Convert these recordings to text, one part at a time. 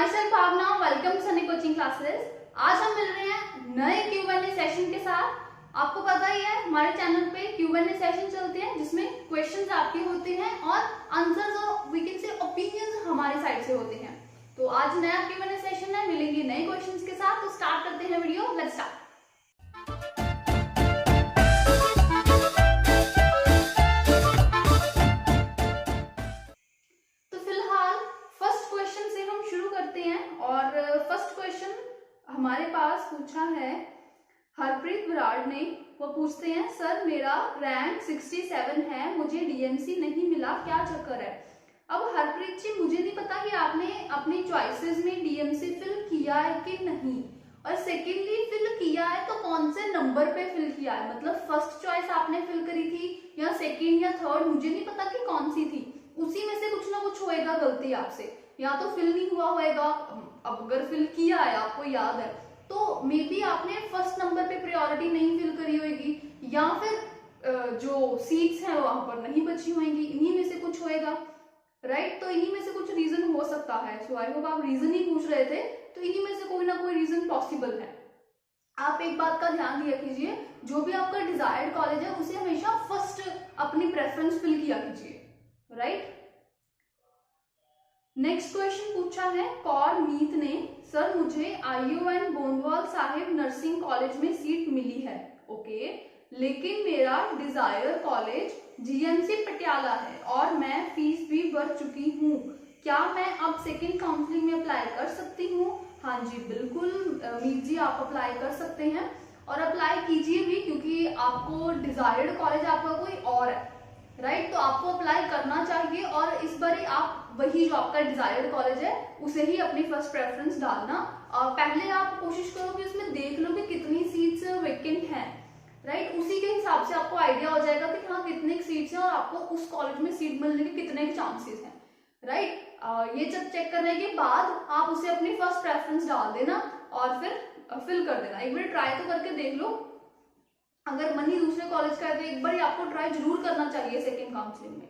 My self Bhavana, welcome Sunny coaching classes. आज हम मिल रहे हैं नए Q&A सेशन के साथ। आपको पता ही है हमारे चैनल पे Q&A सेशन चलते हैं जिसमें क्वेश्चंस आपके होते हैं और आंसर्स और वी कैन से ओपिनियंस हमारी साइड से होते हैं। तो आज नया Q&A सेशन है, मिलेंगे नए क्वेश्चंस के साथ। तो स्टार्ट करते हैं video, let's start. First question हमारे पास पूछा है हरप्रीत बराड़ ने। वो पूछते हैं, सर मेरा रैंक 67 है, मुझे डीएमसी नहीं मिला, क्या चक्कर है? अब हरप्रीत जी, मुझे नहीं पता कि आपने अपनी चॉइसेस में डीएमसी फिल किया है कि नहीं, और सेकेंडली फिल किया है तो कौन से नंबर पे फिल किया है। मतलब फर्स्ट चॉइस आपने फिल करी थी या सेकेंड या थर्ड, मुझे नहीं पता कि कौन सी थी। उसी में से कुछ ना कुछ होएगा गलती आपसे, या तो फिल नहीं हुआ होएगा। अब अगर फिल किया है, आपको याद है, तो मे बी आपने फर्स्ट नंबर पे प्रायोरिटी नहीं फिल करी होगी, या फिर जो सीट्स हैं वहां पर नहीं बची होंगी। इन्हीं में से कुछ होएगा, राइट? तो इन्हीं में से कुछ रीजन हो सकता है। सो आई होप आप रीजन ही पूछ रहे थे, तो इन्हीं में से कोई ना कोई रीजन पॉसिबल है। आप एक बात का ध्यान दिया कीजिए, जो भी आपका डिजायर्ड कॉलेज है उसे हमेशा फर्स्ट अपनी प्रेफरेंस फिल किया कीजिए, राइट? नेक्स्ट क्वेश्चन पूछा है कौर मीत ने, सर मुझे IUN Gondwal Sahib nursing college में सीट मिली है, ओके, लेकिन मेरा डिजायर कॉलेज GMC पटियाला है और मैं फीस भी भर चुकी हूँ, क्या मैं अब सेकेंड काउंसलिंग में अप्लाई कर सकती हूँ? हाँ जी बिल्कुल मीत जी, आप अप्लाई कर सकते हैं और अप्लाई कीजिए भी, क्योंकि आपको डिजायर्ड कॉलेज आपका कोई और है, राइट? तो आपको अप्लाई करना चाहिए और इस बार आप वही जो आपका डिजायर्ड कॉलेज है उसे ही अपनी फर्स्ट प्रेफरेंस डालना। पहले आप कोशिश करो कि उसमें देख लो कि कितनी सीट्स वेकेंट हैं, राइट? उसी के हिसाब से आपको आइडिया हो जाएगा कि हाँ कितनी सीट्स हैं और आपको उस कॉलेज में सीट मिलने के कितने चांसेस हैं, राइट? ये जब चेक करने के बाद आप उसे अपनी फर्स्ट प्रेफरेंस डाल देना और फिर फिल कर देना। एक बार ट्राई तो करके देख लो, अगर मन ही दूसरे कॉलेज का है तो एक बार आपको ट्राई जरूर करना चाहिए सेकेंड काउंसलिंग में।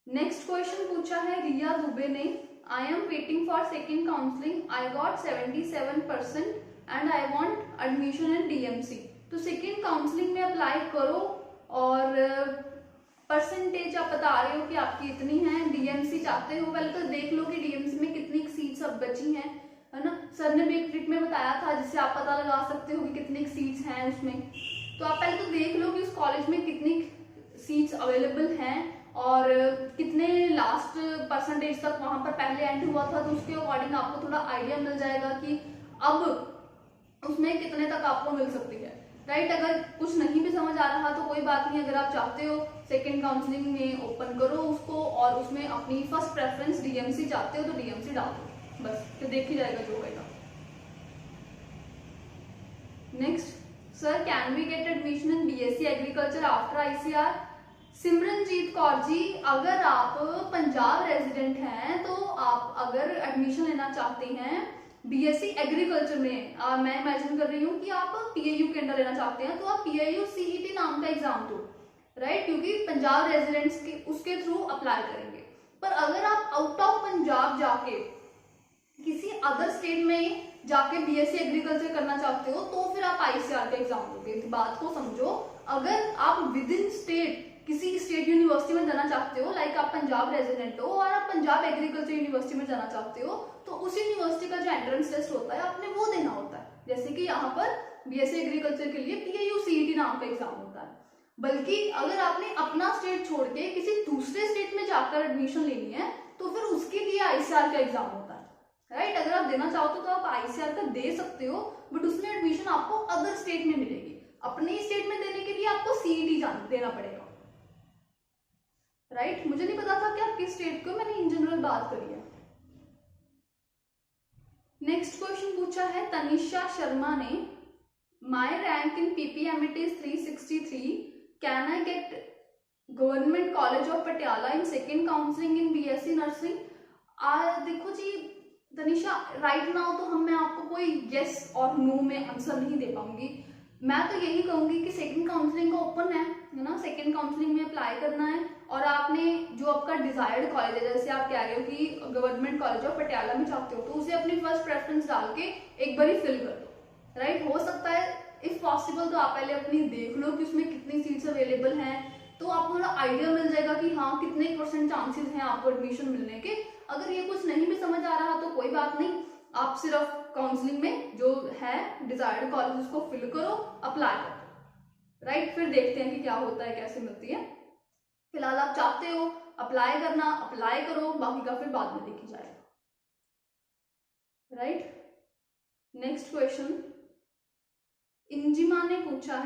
नेक्स्ट क्वेश्चन पूछा है रिया दुबे ने, I am waiting for second counselling, I got 77% and I want admission in DMC। तो सेकेंड काउंसलिंग में अप्लाई करो और परसेंटेज आप बता रहे हो कि आपकी इतनी है, DMC चाहते हो, पहले तो देख लो कि DMC में कितनी सीट्स अब बची हैं, है ना? सर ने भी एक ट्रिक में बताया था जिससे आप पता लगा सकते हो कि कितनी सीट्स हैं उसमें। तो आप पहले तो देख लो कि उस कॉलेज में कितनी सीट्स अवेलेबल हैं और कितने लास्ट परसेंटेज तक वहां पर पहले एंड हुआ था, तो उसके अकॉर्डिंग आपको थोड़ा आइडिया मिल जाएगा कि अब उसमें कितने तक आपको मिल सकती है, राइट? अगर कुछ नहीं भी समझ आ रहा तो कोई बात नहीं, अगर आप चाहते हो सेकेंड काउंसलिंग में ओपन करो उसको और उसमें अपनी फर्स्ट प्रेफरेंस DMC चाहते हो तो DMC डाल दो, बस फिर देखी जाएगा जो होगा। Next, sir can we get admission in BSc agriculture after ICR? Simranjeet Kaur ji, अगर आप पंजाब रेजिडेंट हैं तो आप अगर एडमिशन लेना चाहते हैं BSc एग्रीकल्चर में, मैं इमेजिन कर रही हूँ कि आप PAU के अंडर लेना चाहते हैं, तो आप PAU CET नाम का एग्जाम दो, राइट? क्योंकि पंजाब रेजिडेंट्स के उसके थ्रू अप्लाई करेंगे। पर अगर आप आउट ऑफ पंजाब जाके किसी अदर स्टेट में जाके BSc एग्रीकल्चर करना चाहते हो तो फिर आप ICR का एग्जाम दोगे। बात को समझो, अगर आप विद इन स्टेट किसी स्टेट यूनिवर्सिटी में जाना चाहते हो, लाइक आप पंजाब रेजिडेंट हो और आप पंजाब एग्रीकल्चर यूनिवर्सिटी में जाना चाहते हो, तो उस यूनिवर्सिटी का जो एंट्रेंस टेस्ट होता है आपने वो देना होता है। जैसे कि यहाँ पर BSc एग्रीकल्चर के लिए PAU CET नाम का एग्जाम होता है। बल्कि अगर आपने अपना स्टेट छोड़ के किसी दूसरे स्टेट में जाकर एडमिशन लेनी है तो फिर उसके लिए ICR का एग्जाम होता है, राइट? अगर आप देना चाहते हो तो आप ICR का दे सकते हो, बट उसमें एडमिशन आपको अदर स्टेट में मिलेगी। अपने स्टेट में देने के लिए आपको CET देना पड़ेगा, राइट? मुझे नहीं पता था कि आप किस स्टेट को, मैंने इन जनरल बात करी है। नेक्स्ट क्वेश्चन पूछा है तनिषा शर्मा ने, my rank in PPMT is 363, can I get government college of Patiala in second counselling in BSc nursing? देखो जी तनिषा, राइट नाउ तो मैं आपको कोई येस और नो में आंसर नहीं दे पाऊंगी। मैं तो यही कहूंगी कि सेकंड काउंसलिंग का ओपन है ना, सेकंड काउंसलिंग में अप्लाई करना है और आपने जो आपका डिजायर्ड कॉलेज है, जैसे आप कह रहे हो कि गवर्नमेंट कॉलेज ऑफ पटियाला में चाहते हो, तो उसे अपनी फर्स्ट प्रेफरेंस डाल के एक बार फिल कर दो, राइट। हो सकता है इफ पॉसिबल तो आप पहले अपनी देख लो कि उसमें कितनी सीट्स अवेलेबल हैं, तो आपको थोड़ा आइडिया मिल जाएगा कि हाँ कितने % चांसेस हैं आपको एडमिशन मिलने के। अगर ये कुछ नहीं भी समझ आ रहा तो कोई बात नहीं, आप सिर्फ काउंसलिंग में जो है डिजायर्ड कॉलेज उसको फिल करो, अप्लाई करो, राइट। फिर देखते हैं कि क्या होता है, कैसे मिलती है। फिलहाल आप चाहते हो अप्लाई करना, अप्लाई करो, बाकी का फिर बाद में देखी जाएगा, राइट। नेक्स्ट क्वेश्चन इनिज्मा ने पूछा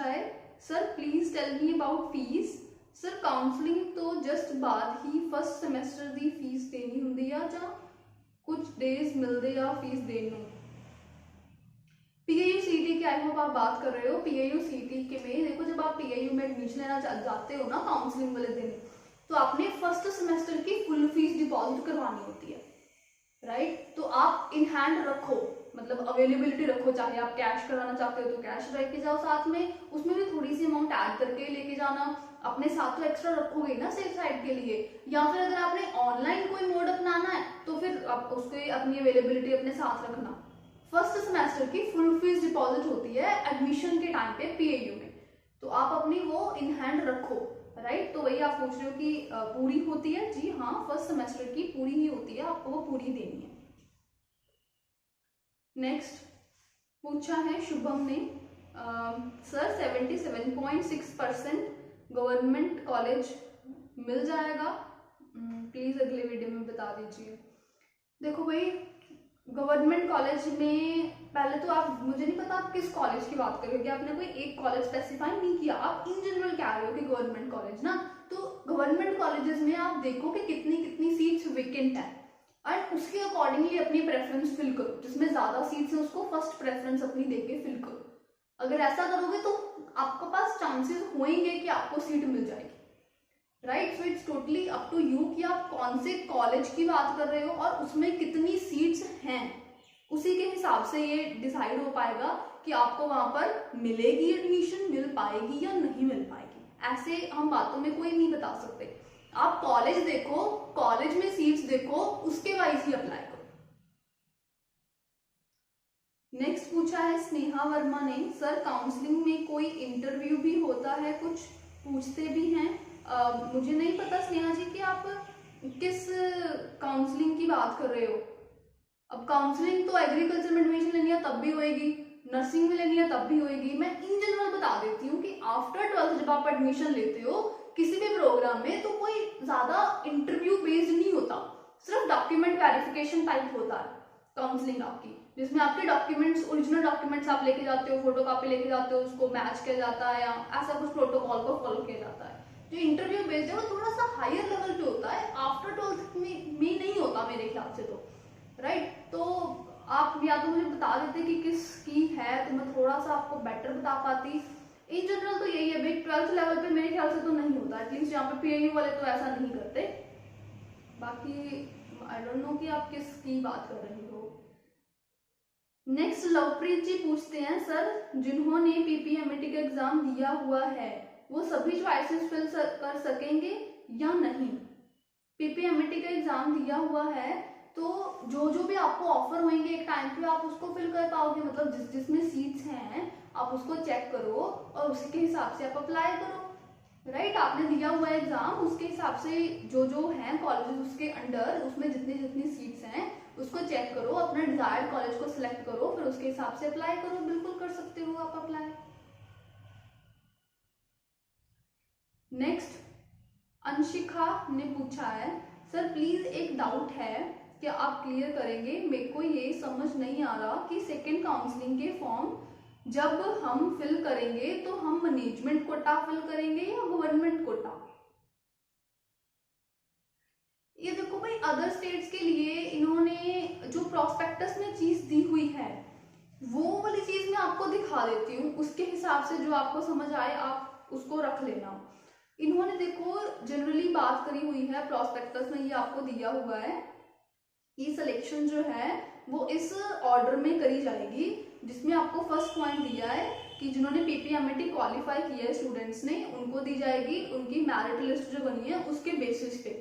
है, sir please tell me about fees. Sir counselling तो जस्ट बाद ही फर्स्ट सेमेस्टर दी फीस देनी ਹੁੰਦੀ ਆ ਜਾਂ कुछ डेज मिलते आ फीस देने ਨੂੰ। PAU CT की आई होप आप बात कर रहे हो। PAU CT के में देखो, जब आप PAU में एडमिशन लेना जाते हो ना काउंसलिंग वाले दिन, तो आपने फर्स्ट सेमेस्टर की फुल फीस डिपॉजिट करवानी होती है, राइट। तो आप इन हैंड रखो, मतलब अवेलेबिलिटी रखो, चाहे आप कैश कराना चाहते हो तो कैश लेके जाओ साथ में, उसमें भी थोड़ी सी अमाउंट ऐड करके लेके जाना, अपने साथ तो एक्स्ट्रा रखोगे ना सेफ साइड के लिए। या फिर अगर आपने ऑनलाइन कोई मोड अपनाना है तो फिर आप उसके अपनी अवेलेबिलिटी अपने साथ रखना। फर्स्ट सेमेस्टर की फुल फीस डिपॉजिट होती है एडमिशन के टाइम पे PAU में, तो आप अपनी वो इन हैंड रखो, राइट। तो वही आप पूछ रहे हो कि पूरी होती है, जी हाँ, फर्स्ट सेमेस्टर की पूरी ही होती है, आपको वो पूरी देनी है। नेक्स्ट पूछा है शुभम ने, सर 77.6% गवर्नमेंट कॉलेज मिल जाएगा, प्लीज अगले वीडियो में बता दीजिए। देखो भाई, गवर्नमेंट कॉलेज में पहले तो आप, मुझे नहीं पता आप किस कॉलेज की बात कर रहे हो, कि आपने कोई एक कॉलेज स्पेसिफाई नहीं किया, आप इन जनरल कह रहे हो कि गवर्नमेंट कॉलेज ना, तो गवर्नमेंट कॉलेजेस में आप देखो कि कितनी कितनी सीट्स वेकेंट है, और उसके अकॉर्डिंगली अपनी प्रेफरेंस फिल करो, जिसमें ज्यादा सीट्स है उसको फर्स्ट प्रेफरेंस अपनी देके फिल करो। अगर ऐसा करोगे तो आपके पास चांसेस होंगे कि आपको सीट मिल जाएगी, right. So it's totally up to you कि आप कौन से कॉलेज की बात कर रहे हो और उसमें कितनी सीट्स हैं, उसी के हिसाब से ये डिसाइड हो पाएगा कि आपको वहां पर मिलेगी एडमिशन, मिल पाएगी या नहीं मिल पाएगी। ऐसे हम बातों में कोई नहीं बता सकते। आप कॉलेज देखो, कॉलेज में सीट्स देखो, उसके वाइज ही अप्लाई करो। नेक्स्ट पूछा है स्नेहा वर्मा ने, सर काउंसलिंग में कोई इंटरव्यू भी होता है, कुछ पूछते भी हैं। मुझे नहीं पता स्नेहा जी कि आप किस काउंसलिंग की बात कर रहे हो। अब काउंसलिंग तो एग्रीकल्चर में एडमिशन लेनी है तब भी होएगी, नर्सिंग में लेनी है तब भी होएगी। मैं इन जनरल बता देती हूँ कि आफ्टर 12th जब आप एडमिशन लेते हो किसी भी प्रोग्राम में, तो कोई ज्यादा इंटरव्यू बेस्ड नहीं होता, सिर्फ डॉक्यूमेंट वेरिफिकेशन टाइप होता है काउंसलिंग आपकी, जिसमें आपके डॉक्यूमेंट्स, ओरिजिनल डॉक्यूमेंट्स आप लेके जाते हो, फोटो कॉपी लेके जाते हो, उसको मैच किया जाता है या ऐसा कुछ प्रोटोकॉल को फॉलो किया जाता है। जो इंटरव्यू बेस्ड है वो थोड़ा सा हायर लेवल पे होता है, आफ्टर 12th में नहीं होता मेरे ख्याल से, तो राइट। तो आप या तो मुझे बता देते कि किसकी है तो मैं थोड़ा सा आपको बेटर बता पाती। इन जनरल तो यही है भाई, 12th लेवल पे मेरे ख्याल से तो नहीं होता, एटलीस्ट यहाँ पे PAU वाले तो ऐसा नहीं करते। बाकी आई डोंट नो कि आप किसकी बात कर रहे हो। नेक्स्ट लवप्रीत जी पूछते हैं, सर जिन्होंने PPMT का एग्जाम दिया हुआ है वो सभी चॉइसेस फिल कर सकेंगे या नहीं। PPMT का एग्जाम दिया हुआ है तो जो भी आपको ऑफर होंगे एक टाइम पे आप उसको फिल कर पाओगे, मतलब जिसमें सीट्स हैं आप उसको चेक करो और उसके हिसाब से आप अप्लाई करो, राइट। आपने दिया हुआ एग्जाम, उसके हिसाब से जो है कॉलेजेस उसके अंडर, उसमें जितनी सीट्स हैं उसको चेक करो, अपना डिजायर्ड कॉलेज को सिलेक्ट करो, फिर उसके हिसाब से अप्लाई करो। बिल्कुल कर सकते हो आप अप्लाई। नेक्स्ट अंशिका ने पूछा है, सर प्लीज एक डाउट है, क्या आप क्लियर करेंगे, मेरे को ये समझ नहीं आ रहा कि सेकेंड काउंसलिंग के फॉर्म जब हम फिल करेंगे तो हम मैनेजमेंट कोटा फिल करेंगे या गवर्नमेंट कोटा। ये देखो भाई, अदर स्टेट्स के लिए इन्होंने जो प्रोस्पेक्टस में चीज दी हुई है वो वाली चीज मैं आपको दिखा देती हूँ, उसके हिसाब से जो आपको समझ आए आप उसको रख लेना। इन्होंने देखो जनरली बात करी हुई है प्रोस्पेक्टस में, ये आपको दिया हुआ है कि सिलेक्शन जो है वो इस ऑर्डर में करी जाएगी, जिसमें आपको फर्स्ट पॉइंट दिया है कि जिन्होंने पीपीएमटी क्वालिफाई किया है स्टूडेंट्स ने, उनको दी जाएगी उनकी मेरिट लिस्ट जो बनी है उसके बेसिस पे,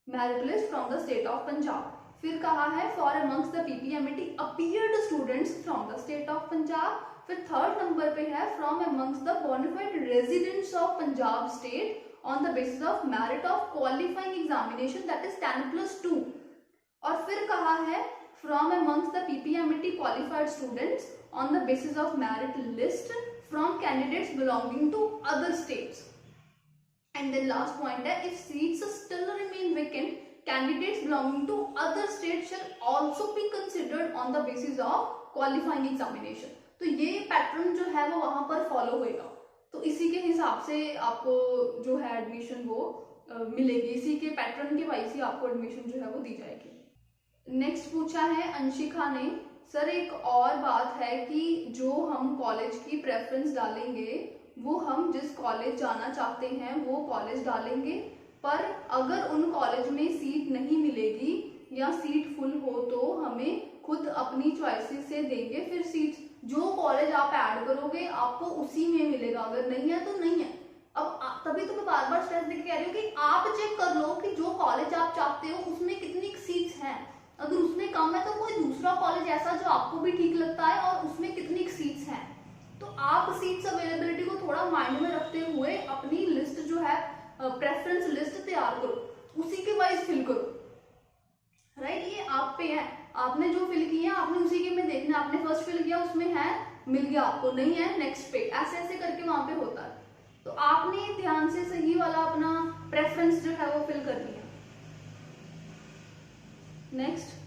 merit list from the state of Punjab. फिर कहा है for amongst the PPMT appeared students from the state of Punjab. फिर थर्ड नंबर पे है from amongst the bona fide residents of Punjab state on the basis of merit of qualifying examination that is 10+2। और फिर कहा है from amongst the PPMT qualified students on the basis of merit list from candidates belonging to other states. And then last point है if seats still remain vacant candidates belonging to other states shall also be considered on the basis of qualifying examination। तो ये pattern जो है वो वहां पर follow होएगा, तो इसी के हिसाब से आपको जो है एडमिशन वो मिलेगी, इसी के पैटर्न के वाइज ही आपको एडमिशन जो है वो दी जाएगी। नेक्स्ट पूछा है अंशिका ने, सर एक और बात है कि जो हम कॉलेज की प्रेफरेंस डालेंगे वो हम जिस कॉलेज जाना चाहते हैं वो कॉलेज डालेंगे, पर अगर उन कॉलेज में सीट नहीं मिलेगी या सीट फुल हो तो हमें खुद अपनी चॉइसेस से देंगे, फिर सीट जो कॉलेज आप ऐड करोगे आपको उसी में मिलेगा, अगर नहीं है तो नहीं है। अब तभी तो मैं बार बार स्ट्रेस देके कह रही हूँ कि आप चेक कर लो कि जो कॉलेज आप चाहते हो उसमें कितनी सीट्स हैं, अगर उसमें कम है तो कोई दूसरा कॉलेज ऐसा जो आपको भी ठीक लगता है और उसमें कितनी सीट्स हैं, तो आप सीट्स अवेलेबिलिटी को थोड़ा माइंड में रखते हुए अपनी लिस्ट जो है प्रेफरेंस लिस्ट तैयार करो, उसी के वाइज फिल करो, राइट। ये आप पे है, आपने जो फिल किया आपने उसी के में देखना, आपने फर्स्ट फिल किया उसमें है मिल गया, आपको नहीं है नेक्स्ट पे, ऐसे ऐसे करके वहां पे होता है। तो आपने ध्यान से सही वाला अपना प्रेफरेंस जो है वो फिल करनी है। Next,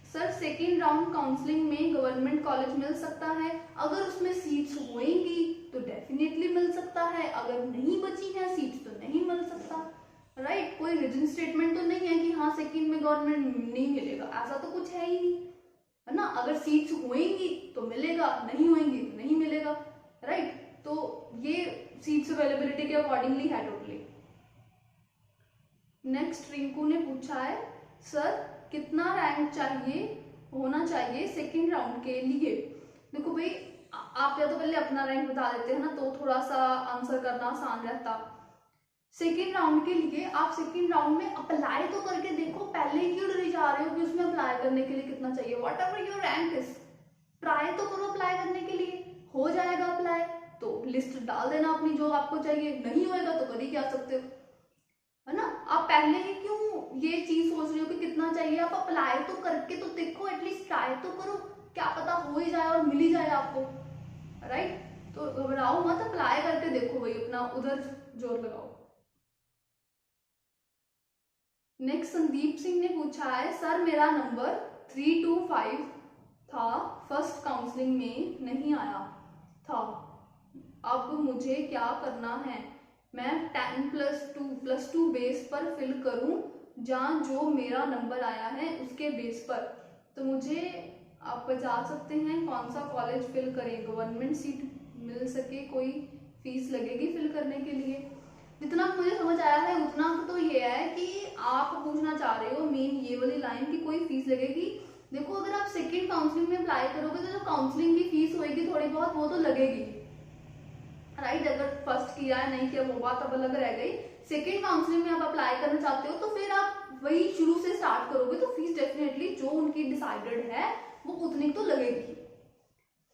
sir second round counselling में गवर्नमेंट कॉलेज मिल सकता है, अगर उसमें सीट्स होएंगी तो डेफिनेटली मिल सकता है, अगर नहीं बची है सीट्स तो नहीं मिल सकता, राइट। कोई रिजन स्टेटमेंट तो नहीं है कि हाँ सेकंड में गवर्नमेंट नहीं मिलेगा, ऐसा तो कुछ है ही नहीं, है ना। अगर सीट्स होएंगी तो मिलेगा, नहीं होएंगी तो नहीं मिलेगा, राइट। तो ये सीट्स अवेलेबिलिटी के अकॉर्डिंगली है टोटली। नेक्स्ट रिंकू ने पूछा है, सर कितना रैंक चाहिए होना चाहिए सेकंड राउंड के लिए। देखो भाई, आप या तो पहले अपना रैंक बता देते हैं ना तो थोड़ा सा आंसर करना आसान रहता। सेकेंड राउंड के लिए आप सेकेंड राउंड में अप्लाई तो करके देखो, पहले ही क्यों डरी जा रहे हो कि उसमें अप्लाई करने के लिए कितना चाहिए, what ever your rank is, try तो करो अप्लाई करने के लिए, हो जाएगा अप्लाई तो लिस्ट डाल देना अपनी जो आपको चाहिए, नहीं होएगा तो कर ही क्या सकते हो, है ना। आप पहले ही क्यों ये चीज सोच रहे हो कि कितना चाहिए, आप अप्लाई तो करके तो देखो, एटलीस्ट ट्राई तो करो, क्या पता हो ही जाए और मिल ही जाए आपको, राइट। तो घबराओ मत, अप्लाई करके देखो भाई, अपना उधर जोर लगाओ। नेक्स्ट संदीप सिंह ने पूछा है, सर मेरा नंबर 325 था, फर्स्ट काउंसलिंग में नहीं आया था, अब मुझे क्या करना है, मैं 10+2 बेस पर फिल करूं जहाँ जो मेरा नंबर आया है उसके बेस पर। तो मुझे आप बता सकते हैं कौन सा कॉलेज फिल करें, गवर्नमेंट सीट मिल सके, कोई फीस लगेगी फिल करने के लिए। जितना मुझे समझ आया है उतना तो ये है कि आप पूछना चाह रहे हो मेन ये वाली लाइन की कोई फीस लगेगी। देखो अगर आप सेकेंड काउंसलिंग में अप्लाई करोगे तो जो काउंसलिंग की फीस होगी थोड़ी बहुत वो तो लगेगी, राइट। अगर फर्स्ट किया है नहीं किया वो बात अब अलग रह गई, सेकेंड काउंसलिंग में आप अप्लाई करना चाहते हो तो फिर आप वही शुरू से स्टार्ट करोगे तो फीस डेफिनेटली जो उनकी डिसाइडेड है वो उतनी तो लगेगी,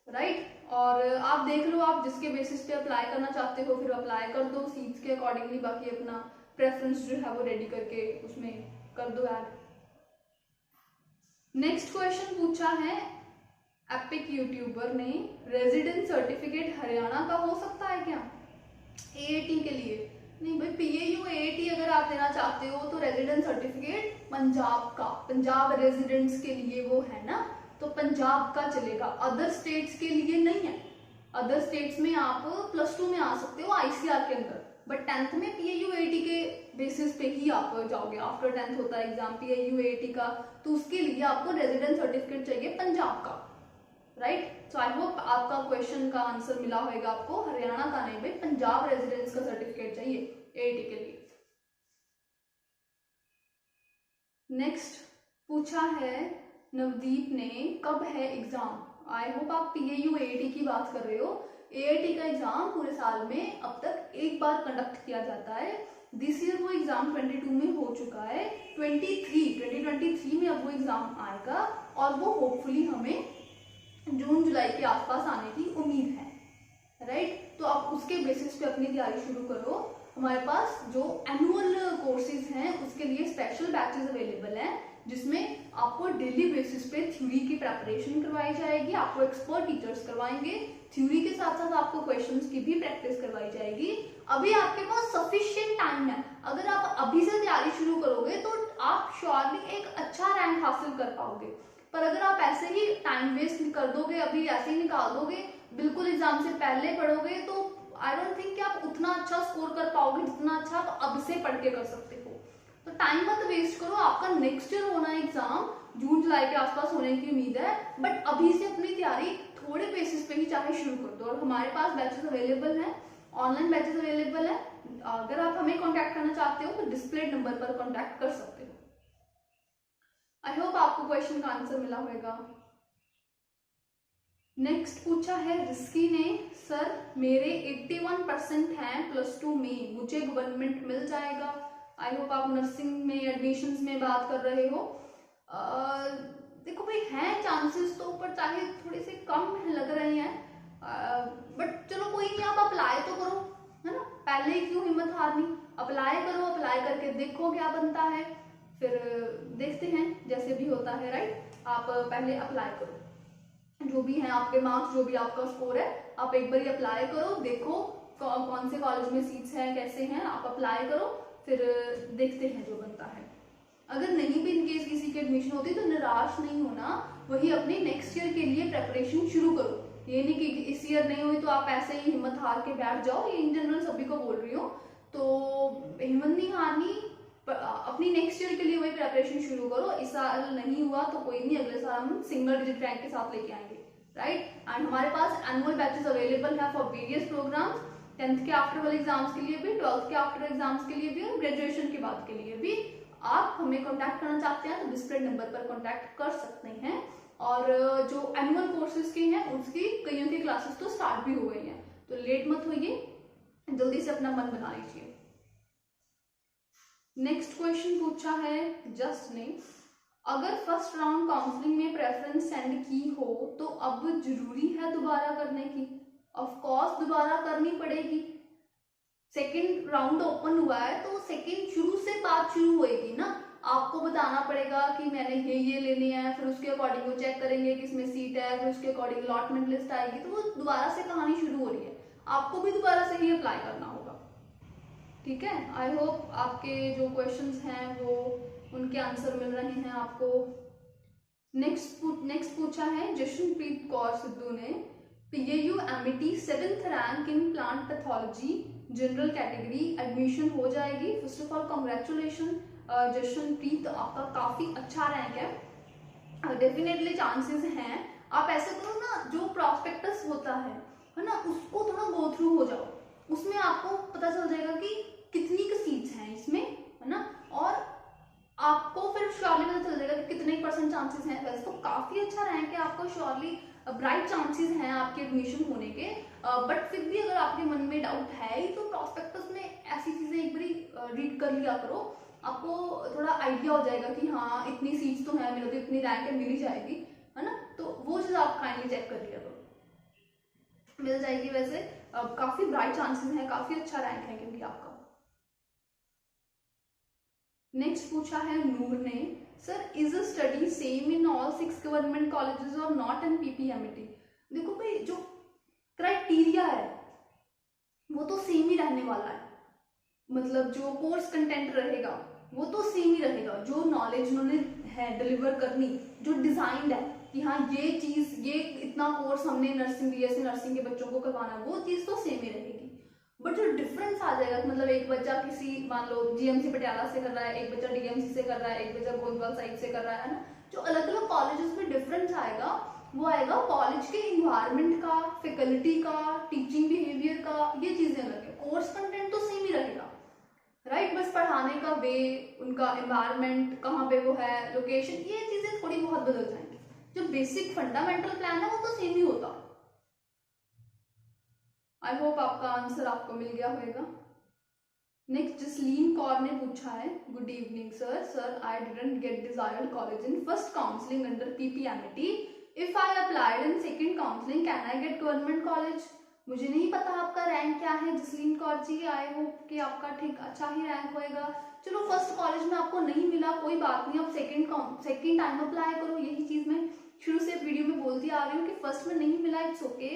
राइट। और आप देख लो आप जिसके बेसिस पे अप्लाई करना चाहते हो फिर अप्लाई कर दो सीट्स के अकॉर्डिंगली, बाकी अपना प्रेफरेंस जो है वो रेडी करके उसमें कर दो ऐड। नेक्स्ट क्वेश्चन पूछा है एपिक यूट्यूबर ने, रेजिडेंट सर्टिफिकेट हरियाणा का हो सकता है क्या एएटी के लिए। नहीं भाई, पीएयू एएटी अगर आप देना चाहते हो तो रेजिडेंट सर्टिफिकेट पंजाब का, पंजाब रेजिडेंट्स के लिए वो है ना, तो पंजाब का चलेगा, अदर स्टेट्स के लिए नहीं है। अदर स्टेट्स में आप +2 में आ सकते हो आईसीआर के अंदर, बट 10th में पीएयू एटी के बेसिस पे ही आप जाओगे, आफ्टर 10th होता है एग्जाम पीएयू एटी का, तो उसके लिए आपको रेजिडेंट सर्टिफिकेट चाहिए पंजाब का, राइट। सो आई होप आपका क्वेश्चन का आंसर मिला होगा आपको, हरियाणा का नहीं भाई, पंजाब रेजिडेंस का सर्टिफिकेट चाहिए एटी के लिए। नेक्स्ट पूछा है नवदीप ने, कब है एग्जाम। आई होप आप पीएयू एटी की बात कर रहे हो, AIT का एग्जाम पूरे साल में अब तक एक बार कंडक्ट किया जाता है। दिस ईयर वो एग्जाम 22 में हो चुका है, 2023 में अब वो एग्जाम आएगा और वो होपफुली हमें जून जुलाई के आसपास आने की उम्मीद है, राइट। तो आप उसके बेसिस पे अपनी तैयारी शुरू करो। हमारे पास जो एनुअल कोर्सेज हैं उसके लिए स्पेशल बैचेस अवेलेबल हैं, जिसमें आपको डेली बेसिस पे थ्योरी की प्रेपरेशन करवाई जाएगी, आपको एक्सपर्ट टीचर्स करवाएंगे, थ्योरी के साथ साथ आपको क्वेश्चंस की भी प्रैक्टिस करवाई जाएगी। अभी आपके पास सफिशिएंट टाइम है, अगर आप अभी से तैयारी शुरू करोगे तो आप श्योरली एक अच्छा रैंक हासिल कर पाओगे। पर अगर आप ऐसे ही टाइम वेस्ट कर दोगे, अभी ऐसे ही निकाल दोगे, बिल्कुल एग्जाम से पहले पढ़ोगे, तो आई डोंट थिंक कि आप उतना अच्छा स्कोर कर पाओगे जितना अच्छा आप अब से पढ़ के कर सकते हो। तो टाइम मत वेस्ट करो, आपका नेक्स्ट ईयर होना एग्जाम जून जुलाई के आसपास होने की उम्मीद है, बट अभी से अपनी तैयारी थोड़े बेसिस पे ही चाहे शुरू कर दो। और हमारे पास बैचेस अवेलेबल हैं, ऑनलाइन बैचेस अवेलेबल है, अगर आप हमें कॉन्टैक्ट करना चाहते हो तो डिस्प्ले नंबर पर कॉन्टैक्ट कर सकते हो। आई होप आपको क्वेश्चन का आंसर मिला होगा। नेक्स्ट पूछा है रिस्की ने, सर मेरे 81% हैं +2 में, मुझे गवर्नमेंट मिल जाएगा? आई होप आप नर्सिंग में एडमिशंस में बात कर रहे हो। देखो भाई, हैं चांसेस तो, पर चाहे थोड़े से कम लग रहे हैं, बट चलो कोई नहीं, आप अप्लाई तो करो, है ना। पहले ही क्यों हिम्मत हारनी, अप्लाई करो, अप्लाई करके देखो क्या बनता है, फिर देखते हैं जैसे भी होता है, राइट। आप पहले अप्लाई करो, जो भी है आपके मार्क्स, जो भी आपका स्कोर है, आप एक बार अप्लाई करो, देखो कौन से कॉलेज में सीट्स हैं, कैसे हैं, आप अप्लाई करो, फिर देखते हैं जो बनता है। अगर नहीं भी इनकेस किसी की एडमिशन होती तो निराश नहीं होना, वही अपने नेक्स्ट ईयर के लिए प्रेपरेशन शुरू करो। ये नहीं कि इस ईयर नहीं हुई तो आप ऐसे ही हिम्मत हार के बैठ जाओ, ये इन जनरल सभी को बोल रही हूँ, तो हिम्मत नहीं हारनी, अपनी नेक्स्ट ईयर के लिए वही प्रेपरेशन शुरू करो। इस साल नहीं हुआ तो कोई नहीं, अगले साल हम सिंगल डिजिट रैंक के साथ लेके आएंगे, राइट। एंड हमारे पास एनुअल बैचेस अवेलेबल है फॉर वेरियस प्रोग्राम्स, 10th के आफ्टर वाले एग्जाम्स के लिए भी, 12th के आफ्टर एग्जाम्स के लिए भी, और ग्रेजुएशन के बाद के लिए भी। आप हमें कॉन्टैक्ट करना चाहते हैं तो डिस्प्ले नंबर पर कॉन्टैक्ट कर सकते हैं। और जो एनुअल कोर्सेज के हैं उसकी कईयों की क्लासेस तो स्टार्ट भी हो गई हैं, तो लेट मत होइए, जल्दी से अपना मन बना लीजिए। नेक्स्ट क्वेश्चन पूछा है जस्ट ने, अगर फर्स्ट राउंड काउंसलिंग में प्रेफरेंस सेंड की हो तो अब जरूरी है दोबारा करने की? ऑफ कोर्स दोबारा करनी पड़ेगी। सेकंड राउंड ओपन हुआ है तो सेकंड शुरू से बात शुरू होएगी ना, आपको बताना पड़ेगा कि मैंने ये लेने हैं, फिर उसके अकॉर्डिंग वो चेक करेंगे किसमें सीट है, फिर उसके अकॉर्डिंग अलॉटमेंट लिस्ट आएगी, तो वो दोबारा से कहानी शुरू हो रही है, आपको भी दोबारा से ही अप्लाई करना होगा, ठीक है। आई होप आपके जो क्वेश्चंस हैं वो उनके आंसर मिल रहे हैं आपको। नेक्स्ट पूछा है जशनप्रीत कौर सिद्धू ने, PAU MET 7th rank in plant pathology general category, admission हो जाएगी। First of all congratulation Jashanpreet, आपका काफी अच्छा रैंक है, डेफिनेटली चांसेस हैं। आप ऐसे करो ना, जो प्रॉस्पेक्टस होता है ना, उसको थोड़ा गो थ्रू हो जाओ, उसमें आपको पता चल जाएगा कि कितनी की सीट्स हैं इसमें, है ना, और आपको फिर श्योरली पता चल जाएगा कि कितने % चांसेस हैं। वैसे तो काफी अच्छा रैंक है आपको, श्योरली ब्राइट चांसेस हैं आपके एडमिशन होने के, बट फिर भी अगर आपके मन में डाउट है ही तो प्रॉस्पेक्टस में ऐसी चीजें एक बार रीड कर लिया करो, आपको थोड़ा आइडिया हो जाएगा कि हाँ इतनी सीट्स तो है, मेरे तो इतनी रैंक है, मिल ही जाएगी, है ना। तो वो चीज आप काइंडली चेक कर लिया करो, मिल जाएगी। वैसे काफी ब्राइट चांसेस हैं, काफी अच्छा रैंक है क्योंकि आपका। नेक्स्ट पूछा है नूर ने, sir is study same in all 6 government colleges और नॉट इन PPMET? देखो भाई, जो क्राइटेरिया है वो तो सेम ही रहने वाला है, मतलब जो कोर्स कंटेंट रहेगा वो तो सेम ही रहेगा, जो नॉलेज उन्होंने है डिलीवर करनी, जो डिजाइंड है कि हाँ ये चीज, ये इतना कोर्स हमने नर्सिंग BSc नर्सिंग के बच्चों को करवाना, वो चीज तो सेम ही रहेगी। बट जो डिफरेंस आ जाएगा, मतलब एक बच्चा किसी मान लो GMC पटियाला से कर रहा है, एक बच्चा DMC से कर रहा है, एक बच्चा गोंदवाल साइड से कर रहा है ना, जो अलग अलग कॉलेजेस में डिफरेंस आएगा वो आएगा कॉलेज के इन्वायरमेंट का, फैकल्टी का, टीचिंग बिहेवियर का, ये चीजें अलग है। कोर्स कंटेंट तो सेम ही रहेगा, राइट, बस पढ़ाने का वे, उनका एनवायरनमेंट कहाँ पे वो है, लोकेशन, ये चीजें थोड़ी बहुत बदल जाएंगी। जो बेसिक फंडामेंटल प्लान है वो तो सेम ही होता। आई होप आपका आंसर आपको मिल गया होगा। नेक्स्ट जसलीन कौर ने पूछा है, good evening sir I didn't get desired college in first counselling under PPMT, if I applied in second counselling can I get government college. मुझे नहीं पता आपका रैंक क्या है जसलीन कौर जी, आई होप कि आपका ठीक अच्छा ही रैंक होएगा। चलो फर्स्ट कॉलेज में आपको नहीं मिला कोई बात नहीं, आप सेकंड टाइम अप्लाई करो। यही चीज मैं शुरू से वीडियो में बोलती आ रही हूँ कि फर्स्ट में नहीं मिला इट्स ओके,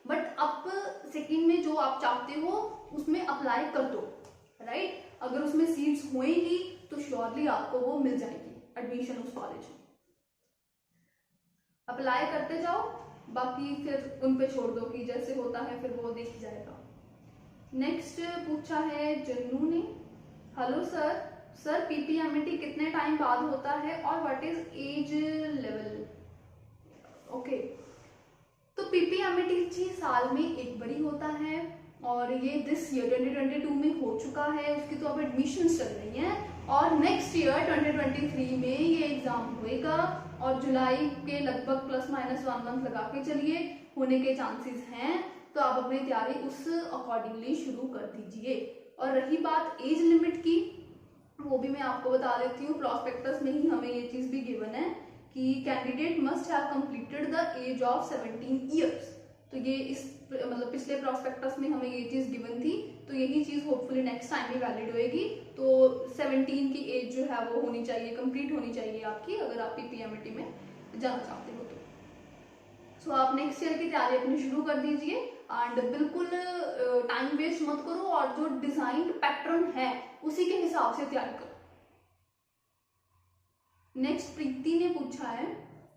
बट अब सेकंड में जो आप चाहते हो उसमें अप्लाई कर दो, राइट। अगर उसमें सीट्स होएंगी तो श्योरली आपको वो मिल जाएगी एडमिशन उस कॉलेज में। अप्लाई करते जाओ, बाकी फिर उन पे छोड़ दो कि जैसे होता है फिर वो देख जाएगा। नेक्स्ट पूछा है जन्नू ने, हेलो सर पीपीएमटी कितने टाइम बाद होता है और what is age level. Okay, तो पीपीएमटी जी साल में एक बारी होता है और ये दिस ईयर 2022 में हो चुका है, उसकी तो अब एडमिशन चल रही हैं और नेक्स्ट ईयर 2023 में ये एग्जाम होएगा और जुलाई के लगभग प्लस माइनस 1 मंथ लगा के चलिए होने के चांसेस हैं। तो आप अपनी तैयारी उस अकॉर्डिंगली शुरू कर दीजिए। और रही बात एज लिमिट की, वो भी मैं आपको बता देती हूँ, प्रॉस्पेक्टस में ही हमें ये चीज भी गिवन है कि candidate must have completed the age of 17 years. तो ये इस मतलब पिछले प्रॉस्पेक्टस में हमें ये चीज गिवन थी, तो यही चीज होपफुली नेक्स्ट टाइम भी वैलिड होएगी। तो 17 की एज जो है वो होनी चाहिए, कंप्लीट होनी चाहिए आपकी, अगर आप पीपीएमटी में जाना चाहते हो तो। सो आप नेक्स्ट ईयर की तैयारी अपनी शुरू कर दीजिए एंड बिल्कुल टाइम वेस्ट मत करो और जो डिजाइन्ड पैटर्न है उसी के हिसाब से तैयारी करो। नेक्स्ट प्रीति ने पूछा है,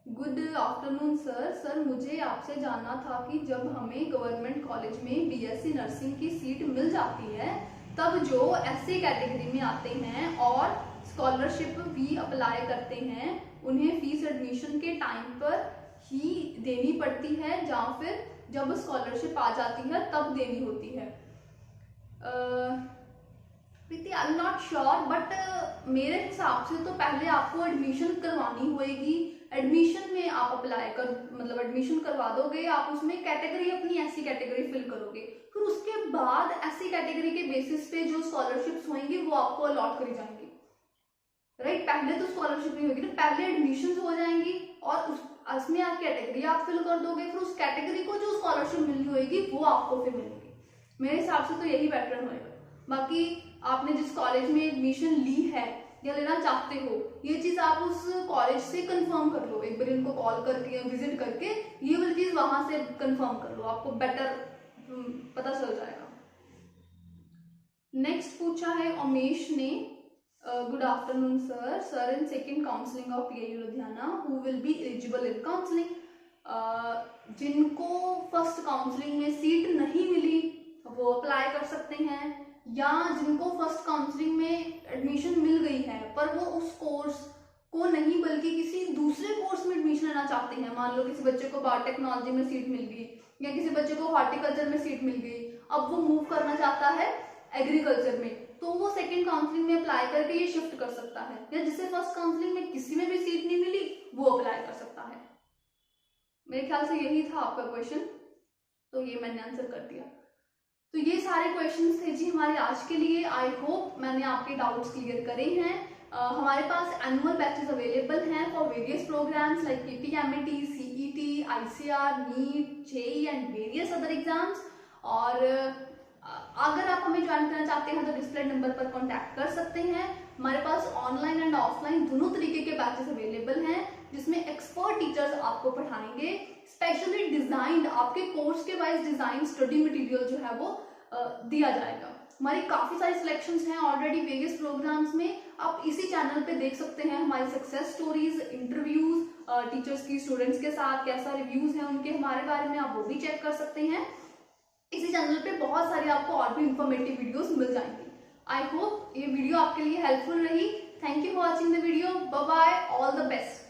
गुड आफ्टरनून सर मुझे आपसे जानना था कि जब हमें गवर्नमेंट कॉलेज में बीएससी नर्सिंग की सीट मिल जाती है तब जो एससी कैटेगरी में आते हैं और स्कॉलरशिप भी अप्लाई करते हैं उन्हें फीस एडमिशन के टाइम पर ही देनी पड़ती है या फिर जब स्कॉलरशिप आ जाती है तब देनी होती है। Preeti I am not sure, but मेरे हिसाब से तो पहले आपको एडमिशन करवानी होएगी। एडमिशन में आप अप्लाई कर मतलब एडमिशन करवा दोगे, आप उसमें कैटेगरी अपनी एससी कैटेगरी फिल करोगे, फिर उसके बाद एससी कैटेगरी के बेसिस पे जो स्कॉलरशिप्स होंगी वो आपको अलॉट करी जाएंगी, राइट। पहले तो स्कॉलरशिप नहीं होगी ना, पहले एडमिशन हो जाएंगी और उसमें आप कैटेगरी आप फिल कर दोगे, फिर उस कैटेगरी को जो स्कॉलरशिप मिली होगी वो आपको फिर मिलेगी। मेरे हिसाब से तो यही पैटर्न होएगा। बाकी आपने जिस कॉलेज में एडमिशन ली है या लेना चाहते हो, ये चीज आप उस कॉलेज से कंफर्म कर लो, एक बार इनको कॉल करके या विजिट करके ये वाली चीज वहां से कंफर्म कर लो, आपको बेटर पता चल जाएगा। नेक्स्ट पूछा है उमेश ने, good afternoon sir in second counselling of PIU Ludhiana who will be eligible in counselling. जिनको फर्स्ट काउंसलिंग में सीट नहीं मिली वो अप्लाई कर सकते हैं, या जिनको फर्स्ट काउंसलिंग में एडमिशन मिल गई है पर वो उस कोर्स को नहीं बल्कि किसी दूसरे कोर्स में एडमिशन लेना चाहते हैं। मान लो किसी बच्चे को बायोटेक्नोलॉजी में सीट मिल गई या किसी बच्चे को हॉर्टिकल्चर में सीट मिल गई, अब वो मूव करना चाहता है एग्रीकल्चर में, तो वो सेकंड काउंसलिंग में अप्लाई करके ये शिफ्ट कर सकता है। या जिसे फर्स्ट काउंसलिंग में किसी में भी सीट नहीं मिली वो अप्लाई कर सकता है। मेरे ख्याल से यही था आपका क्वेश्चन, तो ये मैंने आंसर कर दिया। तो ये सारे क्वेश्चंस थे जी हमारे आज के लिए। आई होप मैंने आपके डाउट्स क्लियर करे हैं। हमारे पास एनुअल बैचेस अवेलेबल हैं for various programmes like PPMT, CET, ICR, NEET, JEE and various other exams. और अगर आप हमें ज्वाइन करना चाहते हैं तो डिस्प्ले नंबर पर कॉन्टैक्ट कर सकते हैं। हमारे पास ऑनलाइन एंड ऑफलाइन दोनों तरीके के बैचेस अवेलेबल हैं जिसमें एक्सपर्ट टीचर्स आपको पढ़ाएंगे, स्पेशली डिजाइंड आपके कोर्स के वाइज डिजाइन स्टडी मटेरियल जो है वो दिया जाएगा। हमारी काफी सारी सिलेक्शंस हैं ऑलरेडी वेरियस प्रोग्राम्स में, आप इसी चैनल पे देख सकते हैं हमारी सक्सेस स्टोरीज, इंटरव्यूज टीचर्स की स्टूडेंट्स के साथ, कैसा रिव्यूज हैं उनके हमारे बारे में, आप वो भी चेक कर सकते हैं। इसी चैनल पे बहुत सारी आपको और भी इंफॉर्मेटिव वीडियोस मिल जाएंगी। आई होप ये वीडियो आपके लिए हेल्पफुल रही। Thank you for watching the video. Bye bye, all the best.